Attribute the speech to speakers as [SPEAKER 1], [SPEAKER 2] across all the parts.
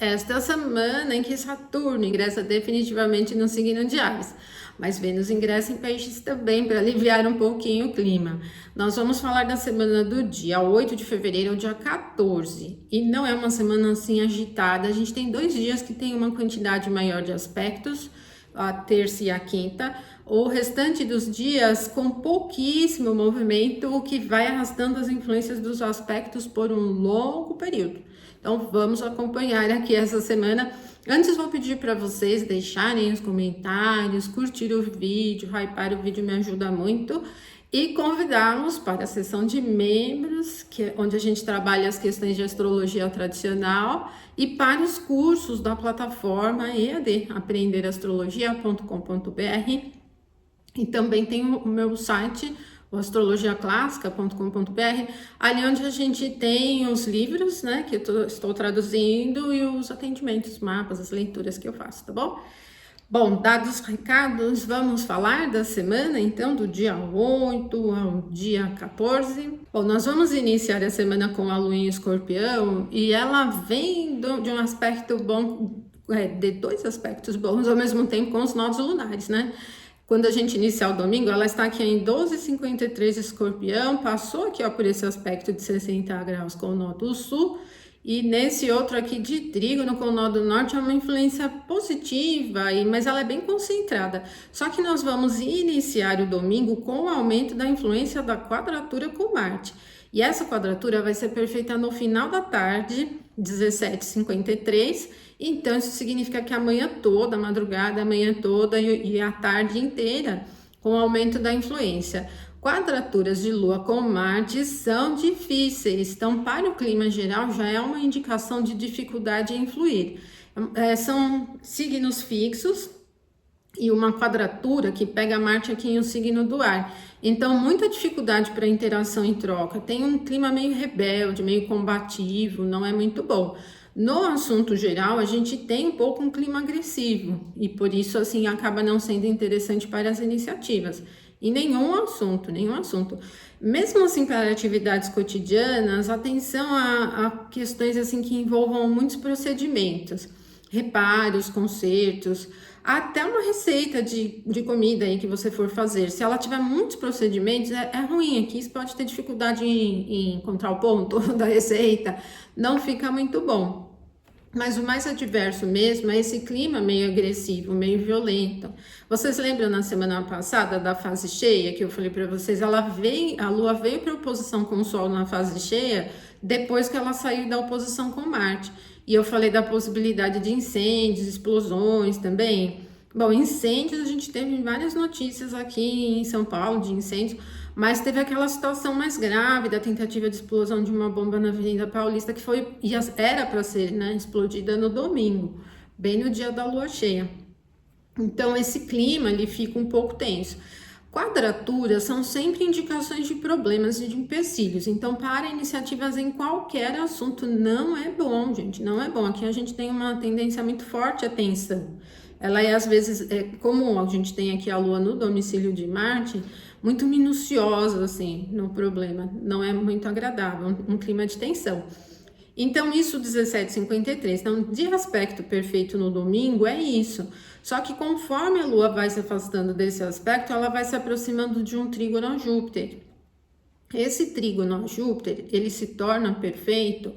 [SPEAKER 1] Esta é a semana em que Saturno ingressa definitivamente no signo de Áries, mas Vênus ingressa em Peixes também para aliviar um pouquinho o clima. Nós vamos falar da semana do dia 8 de fevereiro ao dia 14, e não é uma semana assim agitada. A gente tem 2 dias que tem uma quantidade maior de aspectos, a terça e a quinta. O restante dos dias com pouquíssimo movimento, o que vai arrastando as influências dos aspectos por um longo período. Então vamos acompanhar aqui essa semana. Antes vou pedir para vocês deixarem os comentários, curtir o vídeo, hypar o vídeo me ajuda muito, e convidá-los para a sessão de membros, onde a gente trabalha as questões de astrologia tradicional, e para os cursos da plataforma EAD, aprenderastrologia.com.br. E também tem o meu site, o astrologiaclássica.com.br, ali onde a gente tem os livros, né, que eu estou traduzindo, e os atendimentos, mapas, as leituras que eu faço, tá bom? Bom, dados os recados, vamos falar da semana, então, do dia 8 ao dia 14. Bom, nós vamos iniciar a semana com a Lua em Escorpião, e ela vem de um aspecto bom, de 2 aspectos bons ao mesmo tempo, com os nodos lunares, né? Quando a gente iniciar o domingo, ela está aqui em 12,53 Escorpião, passou aqui ó, por esse aspecto de 60 graus com o nó do sul, e nesse outro aqui de trígono com o nó do norte é uma influência positiva, mas ela é bem concentrada. Só que nós vamos iniciar o domingo com o aumento da influência da quadratura com Marte. E essa quadratura vai ser perfeita no final da tarde, 17h53. Então, isso significa que a manhã toda, a madrugada, a manhã toda e a tarde inteira, com o aumento da influência. Quadraturas de Lua com Marte são difíceis, então, para o clima geral, já é uma indicação de dificuldade em fluir. São signos fixos e uma quadratura que pega Marte aqui em um signo do ar. Então, muita dificuldade para interação e troca. Tem um clima meio rebelde, meio combativo, não é muito bom. No assunto geral, a gente tem um pouco um clima agressivo e por isso, assim, acaba não sendo interessante para as iniciativas. E nenhum assunto. Mesmo assim, para atividades cotidianas, atenção a questões assim que envolvam muitos procedimentos, reparos, consertos, até uma receita de comida aí que você for fazer. Se ela tiver muitos procedimentos, é ruim aqui, você pode ter dificuldade em encontrar o ponto da receita, não fica muito bom. Mas o mais adverso mesmo é esse clima meio agressivo, meio violento. Vocês lembram na semana passada da fase cheia que eu falei para vocês? A Lua veio para oposição com o Sol na fase cheia depois que ela saiu da oposição com Marte. E eu falei da possibilidade de incêndios, explosões também. Bom, incêndios, a gente teve várias notícias aqui em São Paulo de incêndios, mas teve aquela situação mais grave da tentativa de explosão de uma bomba na Avenida Paulista, que era para ser, né, explodida no domingo, bem no dia da lua cheia. Então, esse clima ele fica um pouco tenso. Quadraturas são sempre indicações de problemas e de empecilhos. Então, para iniciativas em qualquer assunto, não é bom, gente, não é bom. Aqui a gente tem uma tendência muito forte à tensão. Ela às vezes, como a gente tem aqui a Lua no domicílio de Marte, muito minuciosa, assim, no problema. Não é muito agradável, um clima de tensão. Então, isso 17,53. Então, de aspecto perfeito no domingo, é isso. Só que conforme a Lua vai se afastando desse aspecto, ela vai se aproximando de um trígono a Júpiter. Esse trígono a Júpiter, ele se torna perfeito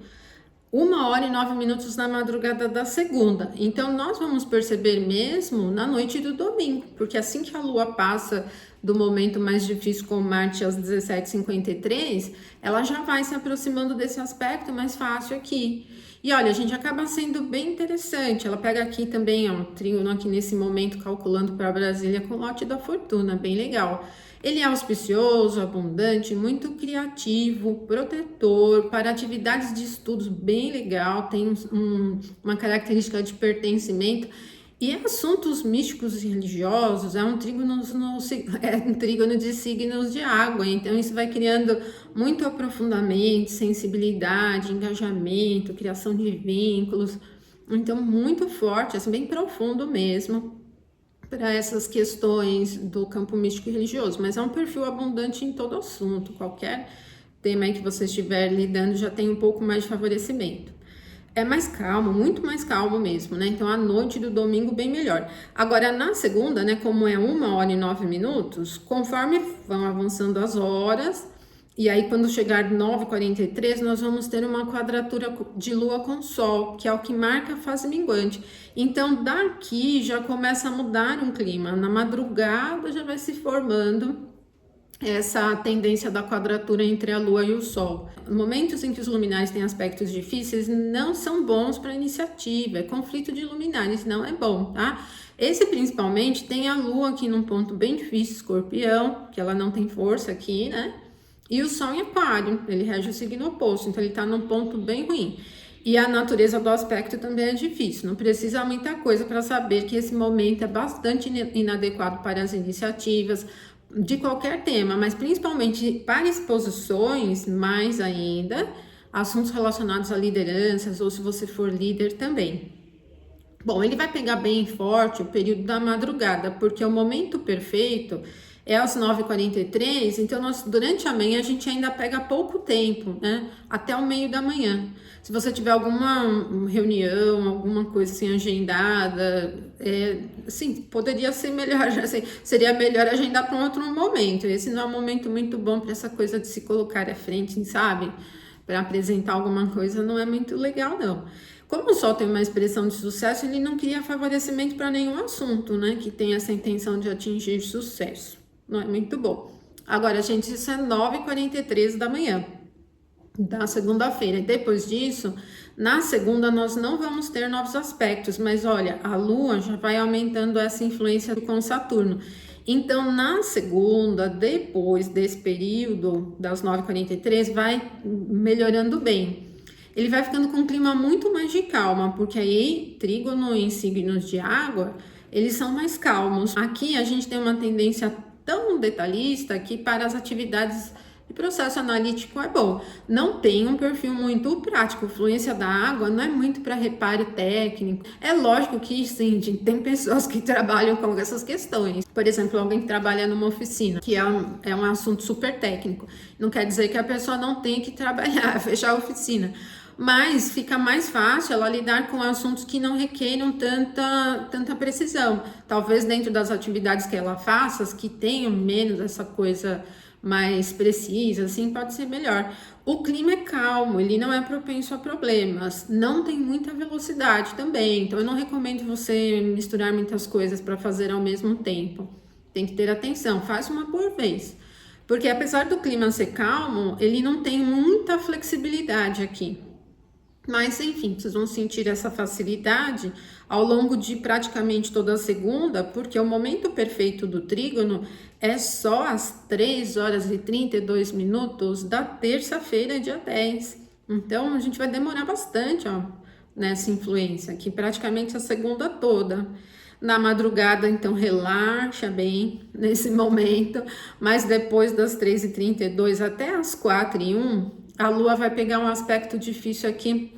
[SPEAKER 1] 1h09 na madrugada da segunda. Então, nós vamos perceber mesmo na noite do domingo, porque assim que a Lua passa do momento mais difícil com Marte às 17h53, ela já vai se aproximando desse aspecto mais fácil aqui. E olha, a gente acaba sendo bem interessante. Ela pega aqui também, ó, um trígono aqui nesse momento, calculando para Brasília com lote da fortuna, bem legal. Ele é auspicioso, abundante, muito criativo, protetor, para atividades de estudos bem legal, tem uma característica de pertencimento. E assuntos místicos e religiosos é um trígono de signos de água, então isso vai criando muito aprofundamento, sensibilidade, engajamento, criação de vínculos, então muito forte, assim, bem profundo mesmo para essas questões do campo místico e religioso, mas é um perfil abundante em todo assunto, qualquer tema aí que você estiver lidando já tem um pouco mais de favorecimento. é mais calmo, muito mais calmo mesmo, né? Então a noite do domingo bem melhor. Agora na segunda, né, como é 1 hora e 9 minutos, conforme vão avançando as horas, e aí quando chegar 9h43, nós vamos ter uma quadratura de lua com sol, que é o que marca a fase minguante. Então daqui já começa a mudar um clima, na madrugada já vai se formando essa tendência da quadratura entre a Lua e o Sol. Momentos em que os luminares têm aspectos difíceis não são bons para iniciativa, é conflito de luminares, não é bom, tá? Esse principalmente tem a Lua aqui num ponto bem difícil, Escorpião, que ela não tem força aqui, né? E o Sol em Aquário, ele rege o signo oposto, então ele tá num ponto bem ruim. E a natureza do aspecto também é difícil, não precisa muita coisa para saber que esse momento é bastante inadequado para as iniciativas, de qualquer tema, mas principalmente para exposições, mais ainda, assuntos relacionados a lideranças, ou se você for líder também. Bom, ele vai pegar bem forte o período da madrugada, porque o momento perfeito é às 9h43, então durante a manhã a gente ainda pega pouco tempo, né? Até o meio da manhã. Se você tiver alguma reunião, alguma coisa assim agendada, assim, poderia ser melhor, assim, seria melhor agendar para um outro momento. Esse não é um momento muito bom para essa coisa de se colocar à frente, sabe? Para apresentar alguma coisa não é muito legal, não. Como o Sol tem uma expressão de sucesso, ele não cria favorecimento para nenhum assunto, né? Que tem essa intenção de atingir sucesso. Não é muito bom. Agora, gente, isso é 9h43 da manhã da segunda-feira. E depois disso, na segunda, nós não vamos ter novos aspectos, mas olha, a Lua já vai aumentando essa influência com Saturno. Então, na segunda, depois desse período das 9h43, vai melhorando bem. Ele vai ficando com um clima muito mais de calma, porque aí, trígono em signos de água, eles são mais calmos. Aqui a gente tem uma tendência tão detalhista que para as atividades de processo analítico é bom. Não tem um perfil muito prático. Fluência da água não é muito para reparo técnico. É lógico que sim, tem pessoas que trabalham com essas questões. Por exemplo, alguém que trabalha numa oficina, que é um assunto super técnico. Não quer dizer que a pessoa não tenha que trabalhar, fechar a oficina. Mas fica mais fácil ela lidar com assuntos que não requeram tanta precisão. Talvez dentro das atividades que ela faça, as que tenham menos essa coisa mais precisa, assim, pode ser melhor. O clima é calmo, ele não é propenso a problemas, não tem muita velocidade também, então eu não recomendo você misturar muitas coisas para fazer ao mesmo tempo. Tem que ter atenção, faz uma por vez. Porque apesar do clima ser calmo, ele não tem muita flexibilidade aqui. Mas, enfim, vocês vão sentir essa facilidade ao longo de praticamente toda a segunda, porque o momento perfeito do trígono é só às 3h32 da terça-feira, dia 10. Então, a gente vai demorar bastante, ó, nessa influência aqui, praticamente a segunda toda. Na madrugada, então, relaxa bem nesse momento, mas depois das 3h32 até as 4h01, a Lua vai pegar um aspecto difícil aqui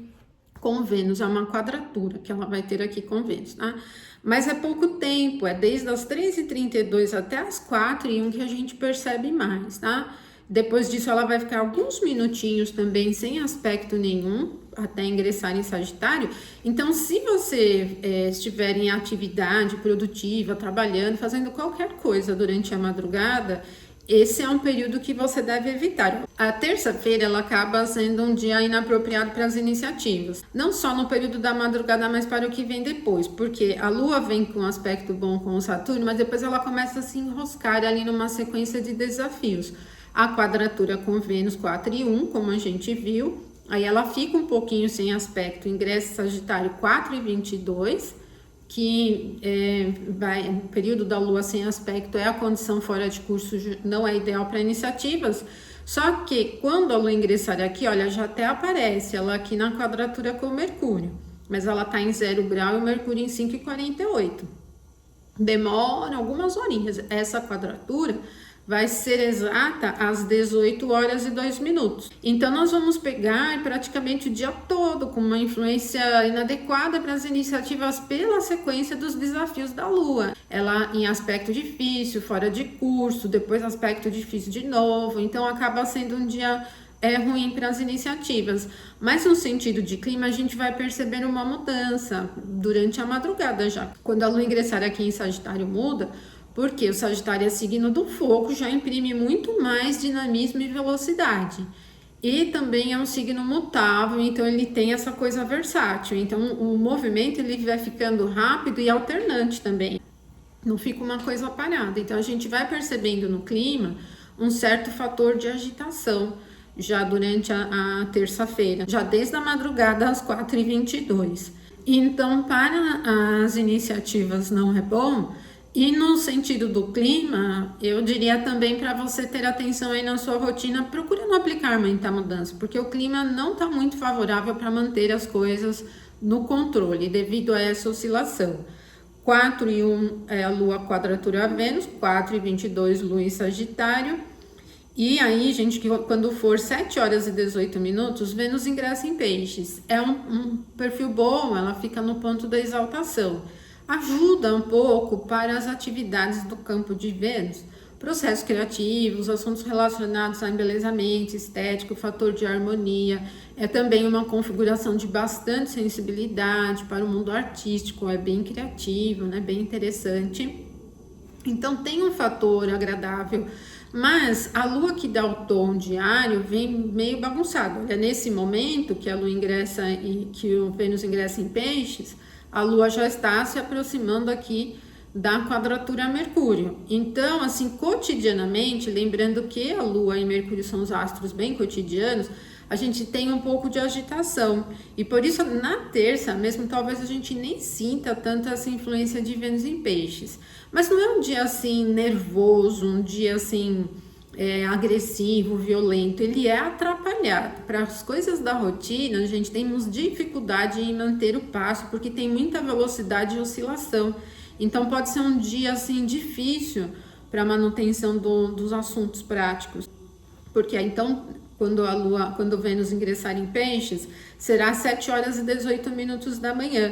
[SPEAKER 1] com Vênus, é uma quadratura que ela vai ter aqui com Vênus, tá? Mas é pouco tempo, é desde as 3h32 até as 4h01 que a gente percebe mais, tá? Depois disso ela vai ficar alguns minutinhos também sem aspecto nenhum, até ingressar em Sagitário. Então, se você estiver em atividade produtiva, trabalhando, fazendo qualquer coisa durante a madrugada, esse é um período que você deve evitar. A terça-feira ela acaba sendo um dia inapropriado para as iniciativas, não só no período da madrugada, mas para o que vem depois, porque a Lua vem com um aspecto bom com o Saturno, mas depois ela começa a se enroscar ali numa sequência de desafios. A quadratura com Vênus 4h01, como a gente viu, aí ela fica um pouquinho sem aspecto, ingressa Sagitário 4h22, que o período da Lua sem aspecto é a condição fora de curso, não é ideal para iniciativas. Só que quando a Lua ingressar aqui, olha, já até aparece ela aqui na quadratura com o Mercúrio, mas ela tá em 0 grau e o Mercúrio em 5h48. Demora algumas horinhas. Essa quadratura vai ser exata às 18h02. Então, nós vamos pegar praticamente o dia todo com uma influência inadequada para as iniciativas pela sequência dos desafios da Lua. Ela em aspecto difícil, fora de curso, depois aspecto difícil de novo. Então, acaba sendo um dia é ruim para as iniciativas, mas no sentido de clima a gente vai perceber uma mudança durante a madrugada já. Quando a lua ingressar aqui em Sagitário muda, porque o Sagitário é signo do fogo, já imprime muito mais dinamismo e velocidade. E também é um signo mutável, então ele tem essa coisa versátil. Então o movimento ele vai ficando rápido e alternante também. Não fica uma coisa parada. Então a gente vai percebendo no clima um certo fator de agitação já durante a terça-feira, já desde a madrugada às 4h22. Então, para as iniciativas não é bom. E no sentido do clima, eu diria também para você ter atenção aí na sua rotina, procura não aplicar muita mudança, porque o clima não está muito favorável para manter as coisas no controle, devido a essa oscilação. 4:1 é a Lua quadratura a Vênus, 4:22 Lua em Sagitário. E aí, gente, que quando for 7h18, Vênus ingressa em Peixes. É um perfil bom, ela fica no ponto da exaltação. Ajuda um pouco para as atividades do campo de Vênus, processos criativos, assuntos relacionados a embelezamento, estética, o fator de harmonia. É também uma configuração de bastante sensibilidade para o mundo artístico, é bem criativo, né? Bem interessante. Então tem um fator agradável, mas a lua que dá o tom diário vem meio bagunçado. Olha, nesse momento que a lua ingressa e que o Vênus ingressa em Peixes, a lua já está se aproximando aqui da quadratura a Mercúrio. Então, assim, cotidianamente, lembrando que a lua e Mercúrio são os astros bem cotidianos, a gente tem um pouco de agitação. E por isso, na terça mesmo, talvez a gente nem sinta tanta essa influência de Vênus em Peixes. Mas não é um dia assim nervoso, um dia assim agressivo, violento. Ele é atrapalhado. Para as coisas da rotina, a gente temos dificuldade em manter o passo, porque tem muita velocidade e oscilação. Então pode ser um dia assim difícil para a manutenção dos assuntos práticos. Porque então, quando Vênus ingressar em Peixes, será às 7h18 da manhã.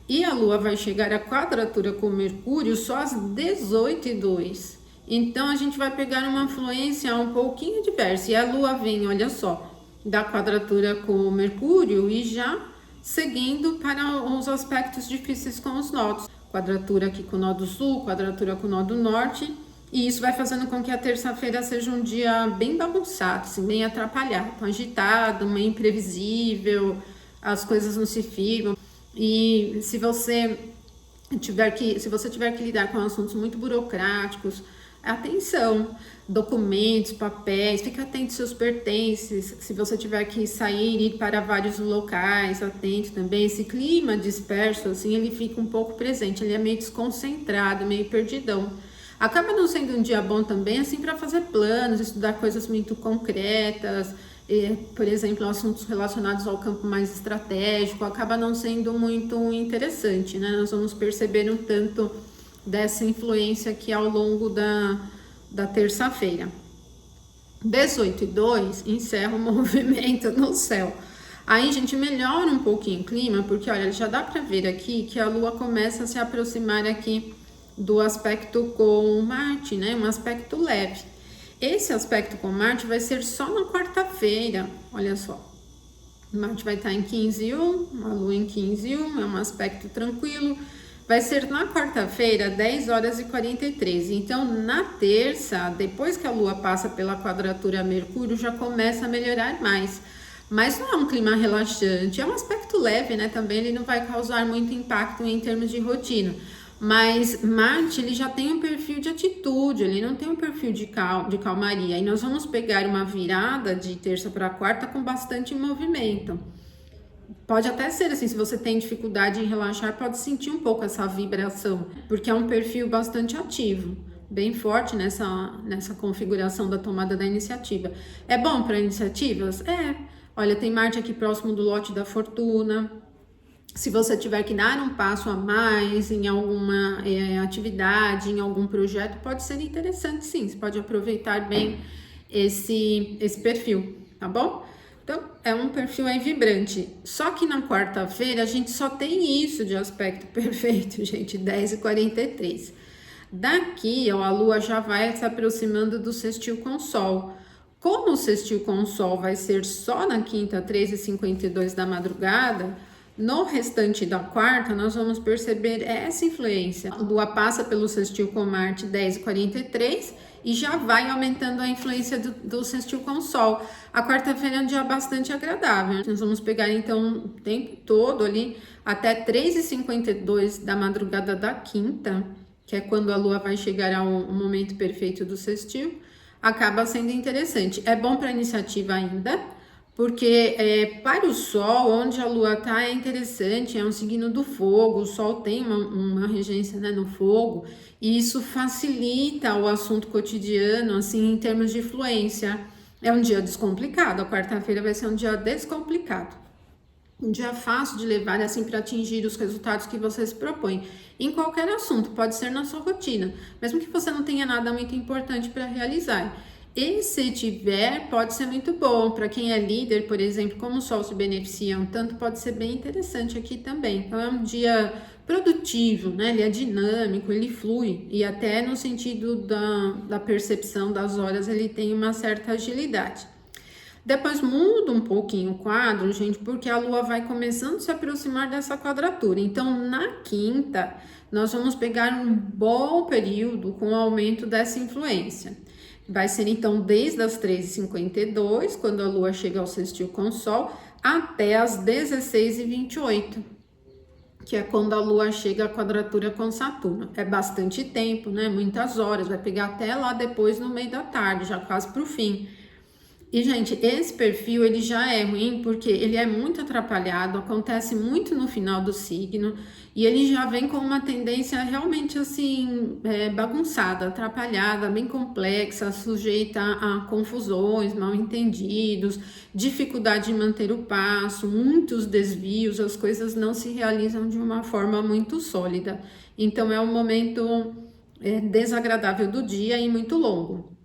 [SPEAKER 1] E a Lua vai chegar à quadratura com Mercúrio só às 18h02. Então a gente vai pegar uma influência um pouquinho diversa. E a Lua vem, olha só, da quadratura com Mercúrio e já seguindo para os aspectos difíceis com os nodos. Quadratura aqui com o nó do sul, quadratura com o nó do norte. E isso vai fazendo com que a terça-feira seja um dia bem bagunçado, assim, bem atrapalhado, agitado, meio imprevisível, as coisas não se firmam. E se você tiver que lidar com assuntos muito burocráticos, atenção, documentos, papéis, fique atento aos seus pertences. Se você tiver que sair e ir para vários locais, atento também. Esse clima disperso, assim, ele fica um pouco presente, ele é meio desconcentrado, meio perdidão. Acaba não sendo um dia bom também, assim, para fazer planos, estudar coisas muito concretas, por exemplo, assuntos relacionados ao campo mais estratégico, acaba não sendo muito interessante, né? Nós vamos perceber um tanto dessa influência aqui ao longo da terça-feira. 18h02 encerra o movimento no céu. Aí, gente, melhora um pouquinho o clima, porque, olha, já dá para ver aqui que a Lua começa a se aproximar aqui do aspecto com Marte, né? Um aspecto leve. Esse aspecto com Marte vai ser só na quarta-feira, olha só. Marte vai estar em 15:01, a Lua em 15:01, é um aspecto tranquilo. Vai ser na quarta-feira, 10h43. Então, na terça, depois que a Lua passa pela quadratura a Mercúrio, já começa a melhorar mais. Mas não é um clima relaxante, é um aspecto leve, né? Também ele não vai causar muito impacto em termos de rotina. Mas Marte, ele já tem um perfil de atitude, ele não tem um perfil de calmaria. E nós vamos pegar uma virada de terça para quarta com bastante movimento. Pode até ser assim, se você tem dificuldade em relaxar, pode sentir um pouco essa vibração, porque é um perfil bastante ativo, bem forte nessa configuração da tomada da iniciativa. É bom para iniciativas? É. Olha, tem Marte aqui próximo do lote da fortuna. Se você tiver que dar um passo a mais em alguma atividade, em algum projeto, pode ser interessante, sim. Você pode aproveitar bem esse perfil, tá bom? Então, é um perfil aí vibrante. Só que na quarta-feira a gente só tem isso de aspecto perfeito, gente, 10h43. Daqui, ó, a Lua já vai se aproximando do sextil com o Sol. Como o sextil com o Sol vai ser só na quinta, 3h52 da madrugada, no restante da quarta, nós vamos perceber essa influência. A Lua passa pelo sextil com Marte 10h43 e já vai aumentando a influência do sextil com o Sol. A quarta-feira é um dia bastante agradável. Nós vamos pegar, então, o tempo todo ali, até 3h52 da madrugada da quinta, que é quando a Lua vai chegar ao momento perfeito do sextil, acaba sendo interessante. É bom para iniciativa ainda, porque para o Sol, onde a Lua está, é interessante, é um signo do fogo, o Sol tem uma regência, né, no fogo, e isso facilita o assunto cotidiano, assim, em termos de influência. É um dia descomplicado, a quarta-feira vai ser um dia descomplicado. Um dia fácil de levar, assim, para atingir os resultados que você se propõe. Em qualquer assunto, pode ser na sua rotina, mesmo que você não tenha nada muito importante para realizar. E se tiver, pode ser muito bom. Para quem é líder, por exemplo, como o Sol se beneficia um tanto, pode ser bem interessante aqui também. Então, é um dia produtivo, né? Ele é dinâmico, ele flui. E até no sentido da percepção das horas, ele tem uma certa agilidade. Depois muda um pouquinho o quadro, gente, porque a Lua vai começando a se aproximar dessa quadratura. Então, na quinta, nós vamos pegar um bom período com o aumento dessa influência. Vai ser, então, desde as 3h52, quando a Lua chega ao sextil com o Sol, até as 16h28, que é quando a Lua chega à quadratura com Saturno. É bastante tempo, né? Muitas horas, vai pegar até lá depois no meio da tarde, já quase pro fim. E, gente, esse perfil, ele já é ruim porque ele é muito atrapalhado, acontece muito no final do signo, e ele já vem com uma tendência realmente, assim, bagunçada, atrapalhada, bem complexa, sujeita a confusões, mal entendidos, dificuldade de manter o passo, muitos desvios, as coisas não se realizam de uma forma muito sólida. Então, é um momento desagradável do dia e muito longo.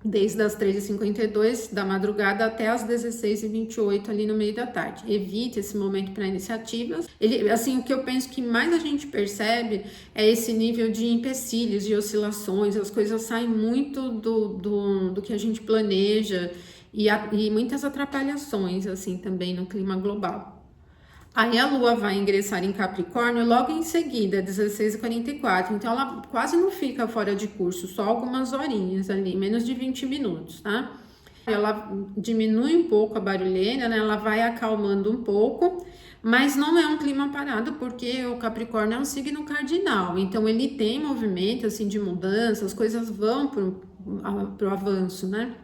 [SPEAKER 1] Desde as 3h52 da madrugada até as 16h28 ali no meio da tarde. Evite esse momento para iniciativas. Ele, assim, o que eu penso que mais a gente percebe é esse nível de empecilhos, de oscilações, as coisas saem muito do que a gente planeja e muitas atrapalhações, assim, também no clima global. Aí a Lua vai ingressar em Capricórnio logo em seguida, 16h44. Então, ela quase não fica fora de curso, só algumas horinhas ali, menos de 20 minutos, tá? Ela diminui um pouco a barulheira, né? Ela vai acalmando um pouco, mas não é um clima parado, porque o Capricórnio é um signo cardinal. Então, ele tem movimento, assim, de mudança, as coisas vão pro avanço, né?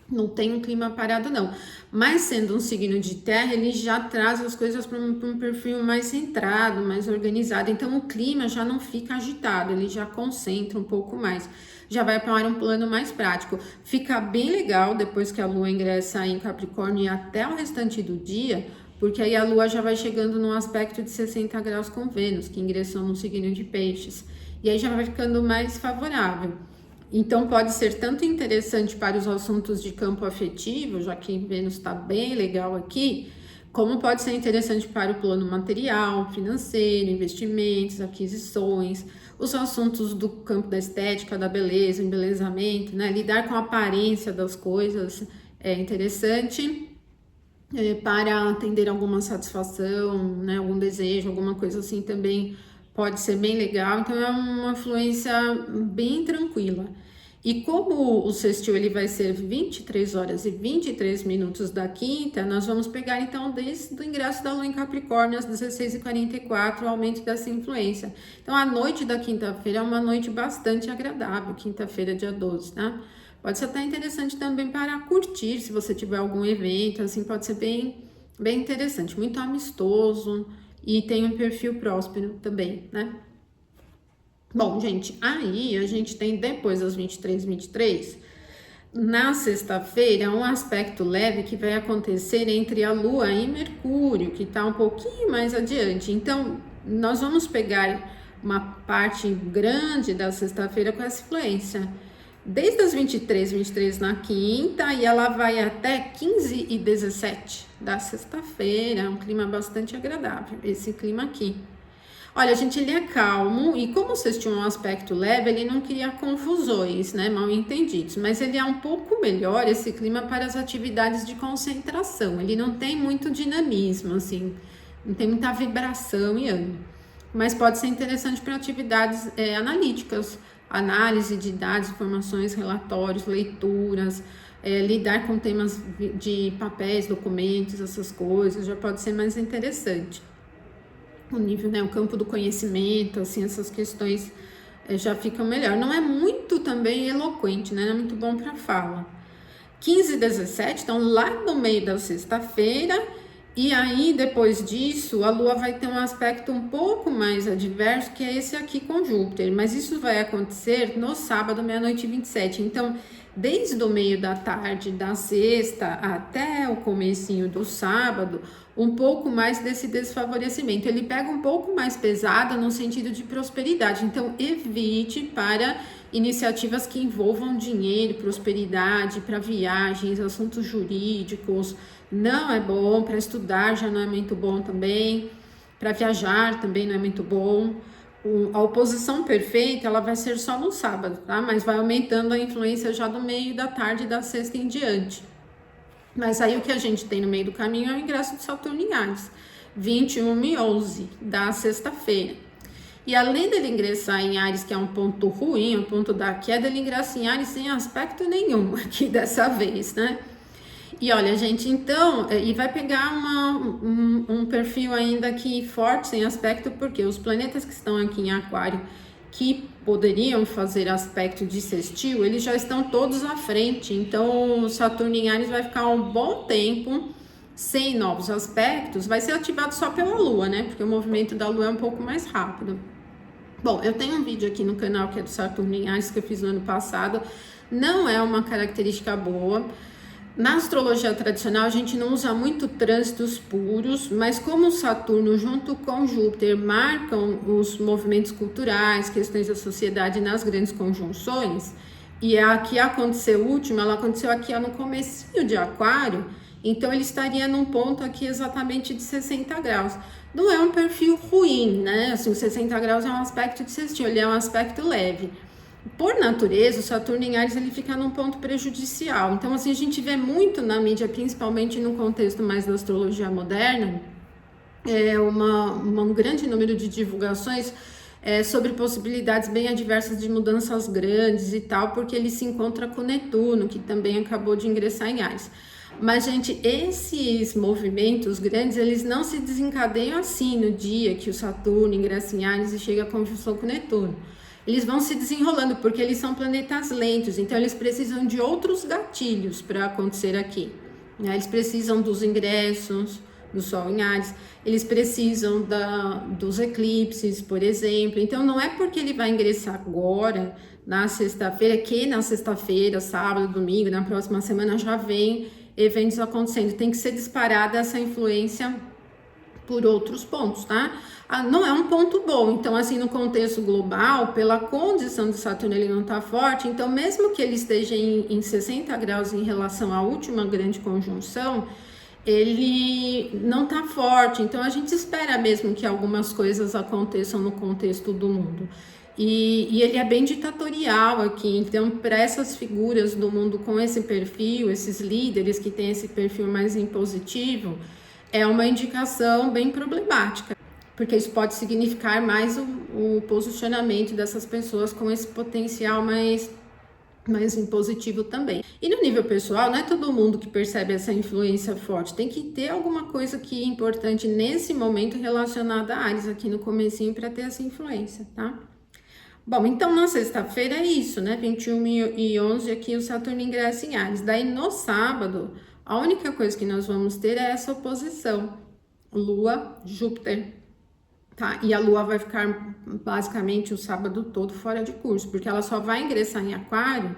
[SPEAKER 1] Não tem um clima parado, não. Mas sendo um signo de terra, ele já traz as coisas para um perfil mais centrado, mais organizado. Então, o clima já não fica agitado, ele já concentra um pouco mais. Já vai para um plano mais prático. Fica bem legal depois que a Lua ingressa em Capricórnio e até o restante do dia, porque aí a Lua já vai chegando num aspecto de 60 graus com Vênus, que ingressou no signo de Peixes. E aí já vai ficando mais favorável. Então, pode ser tanto interessante para os assuntos de campo afetivo, já que Vênus está bem legal aqui, como pode ser interessante para o plano material, financeiro, investimentos, aquisições, os assuntos do campo da estética, da beleza, embelezamento, né? Lidar com a aparência das coisas é interessante para atender alguma satisfação, né? Algum desejo, alguma coisa assim também pode ser bem legal. Então, é uma influência bem tranquila. E como o sextil ele vai ser 23h23 da quinta, nós vamos pegar então desde o ingresso da Lua em Capricórnio às 16h44, o aumento dessa influência. Então, a noite da quinta-feira é uma noite bastante agradável, quinta-feira, dia 12, tá? Pode ser até interessante também para curtir, se você tiver algum evento, assim, pode ser bem interessante, muito amistoso. E tem um perfil próspero também, né? Bom, gente, aí a gente tem depois das 23h23, na sexta-feira, um aspecto leve que vai acontecer entre a Lua e Mercúrio, que tá um pouquinho mais adiante. Então, nós vamos pegar uma parte grande da sexta-feira com essa influência. Desde as 23h23 na quinta, e ela vai até 15h17 da sexta-feira. É um clima bastante agradável, esse clima aqui. Olha, gente, ele é calmo e como vocês tinham um aspecto leve, ele não cria confusões, né, mal entendidos, mas ele é um pouco melhor esse clima para as atividades de concentração. Ele não tem muito dinamismo, assim, não tem muita vibração e ânimo, mas pode ser interessante para atividades analíticas, análise de dados, informações, relatórios, leituras, lidar com temas de papéis, documentos, essas coisas, já pode ser mais interessante. O nível, né, o campo do conhecimento, assim, essas questões já ficam melhor. Não é muito também eloquente, né, não é muito bom para fala. 15 e 17 estão lá no meio da sexta-feira, e aí depois disso a Lua vai ter um aspecto um pouco mais adverso, que é esse aqui com Júpiter, mas isso vai acontecer no sábado, meia-noite e 27. Então, desde o meio da tarde da sexta até o comecinho do sábado, um pouco mais desse desfavorecimento. Ele pega um pouco mais pesado no sentido de prosperidade, então evite para iniciativas que envolvam dinheiro, prosperidade, para viagens, assuntos jurídicos, não é bom. Para estudar já não é muito bom também, para viajar também não é muito bom. A oposição perfeita, ela vai ser só no sábado, tá? Mas vai aumentando a influência já do meio da tarde da sexta em diante. Mas aí o que a gente tem no meio do caminho é o ingresso de Saturno em Áries, 21 e 11 da sexta-feira. E além dele ingressar em Áries, que é um ponto ruim, um ponto da queda, ele ingressa em Áries sem aspecto nenhum aqui dessa vez, né? E olha, gente, então, e vai pegar um perfil ainda aqui forte, sem aspecto, porque os planetas que estão aqui em Aquário, que poderiam fazer aspecto de sextil, eles já estão todos à frente. Então, o Saturno em Áries vai ficar um bom tempo sem novos aspectos, vai ser ativado só pela Lua, né? Porque o movimento da Lua é um pouco mais rápido. Bom, eu tenho um vídeo aqui no canal que é do Saturno em Áries, que eu fiz no ano passado. Não é uma característica boa. Na astrologia tradicional, a gente não usa muito trânsitos puros, mas como o Saturno junto com Júpiter marcam os movimentos culturais, questões da sociedade nas grandes conjunções, e a que aconteceu última, ela aconteceu aqui no comecinho de Aquário, então ele estaria num ponto aqui exatamente de 60 graus. Não é um perfil ruim, né? Assim, 60 graus é um aspecto de sextil, ele é um aspecto leve. Por natureza, o Saturno em Áries ele fica num ponto prejudicial. Então, assim, a gente vê muito na mídia, principalmente no contexto mais da astrologia moderna, um grande número de divulgações sobre possibilidades bem adversas de mudanças grandes e tal, porque ele se encontra com Netuno, que também acabou de ingressar em Áries. Mas, gente, esses movimentos grandes, eles não se desencadeiam assim no dia que o Saturno ingressa em Áries e chega a conjunção com Netuno. Eles vão se desenrolando, porque eles são planetas lentos, então eles precisam de outros gatilhos para acontecer aqui, né? Eles precisam dos ingressos do Sol em Áries, eles precisam dos eclipses, por exemplo. Então não é porque ele vai ingressar agora, na sexta-feira, que na sexta-feira, sábado, domingo, na próxima semana já vem eventos acontecendo. Tem que ser disparada essa influência por outros pontos, tá? Não é um ponto bom. Então, assim, no contexto global, pela condição de Saturno ele não tá forte, então mesmo que ele esteja em 60 graus em relação à última grande conjunção, ele não tá forte. Então, a gente espera mesmo que algumas coisas aconteçam no contexto do mundo. E ele é bem ditatorial aqui, então para essas figuras do mundo com esse perfil, esses líderes que têm esse perfil mais impositivo, é uma indicação bem problemática, porque isso pode significar mais o posicionamento dessas pessoas com esse potencial mais impositivo também. E no nível pessoal, não é todo mundo que percebe essa influência forte, tem que ter alguma coisa que é importante nesse momento relacionada a Áries aqui no comecinho para ter essa influência, tá? Bom, então na sexta-feira é isso, né? 21 e 11 aqui o Saturno ingressa em Áries. Daí no sábado, a única coisa que nós vamos ter é essa oposição, Lua, Júpiter, tá? E a Lua vai ficar basicamente o sábado todo fora de curso, porque ela só vai ingressar em Aquário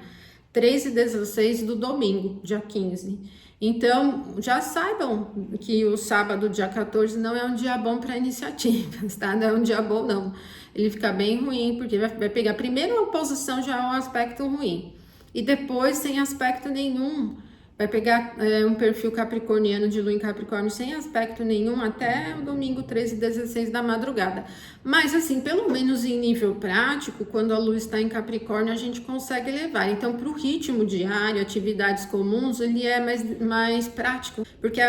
[SPEAKER 1] 3 e 16 do domingo, dia 15. Então, já saibam que o sábado, dia 14, não é um dia bom para iniciativas, tá? Não é um dia bom, não. Ele fica bem ruim, porque vai pegar primeiro a oposição, já é um aspecto ruim. E depois, sem aspecto nenhum, Vai pegar um perfil capricorniano de lua em Capricórnio sem aspecto nenhum até o domingo 13h16 da madrugada. Mas assim, pelo menos em nível prático, quando a lua está em Capricórnio, a gente consegue levar. Então, para o ritmo diário, atividades comuns, ele é mais prático, porque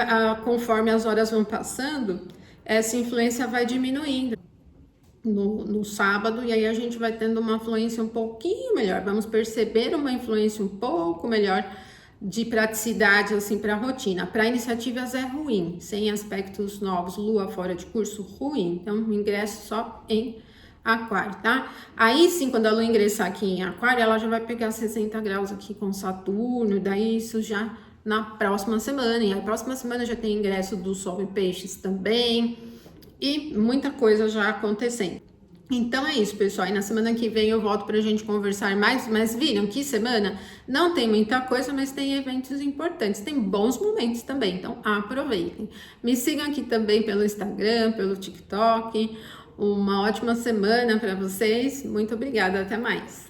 [SPEAKER 1] conforme as horas vão passando, essa influência vai diminuindo. No sábado, e aí a gente vai tendo uma influência um pouquinho melhor, vamos perceber uma influência um pouco melhor de praticidade assim para a rotina. Para iniciativas é ruim, sem aspectos novos, lua fora de curso, ruim. Então, ingresso só em Aquário, tá? Aí sim, quando a lua ingressar aqui em Aquário, ela já vai pegar 60 graus aqui com Saturno, daí isso já na próxima semana. E a próxima semana já tem ingresso do Sol em Peixes também, e muita coisa já acontecendo. Então é isso, pessoal. E na semana que vem eu volto pra gente conversar mais. Mas viram que semana não tem muita coisa, mas tem eventos importantes. Tem bons momentos também. Então aproveitem. Me sigam aqui também pelo Instagram, pelo TikTok. Uma ótima semana para vocês. Muito obrigada. Até mais.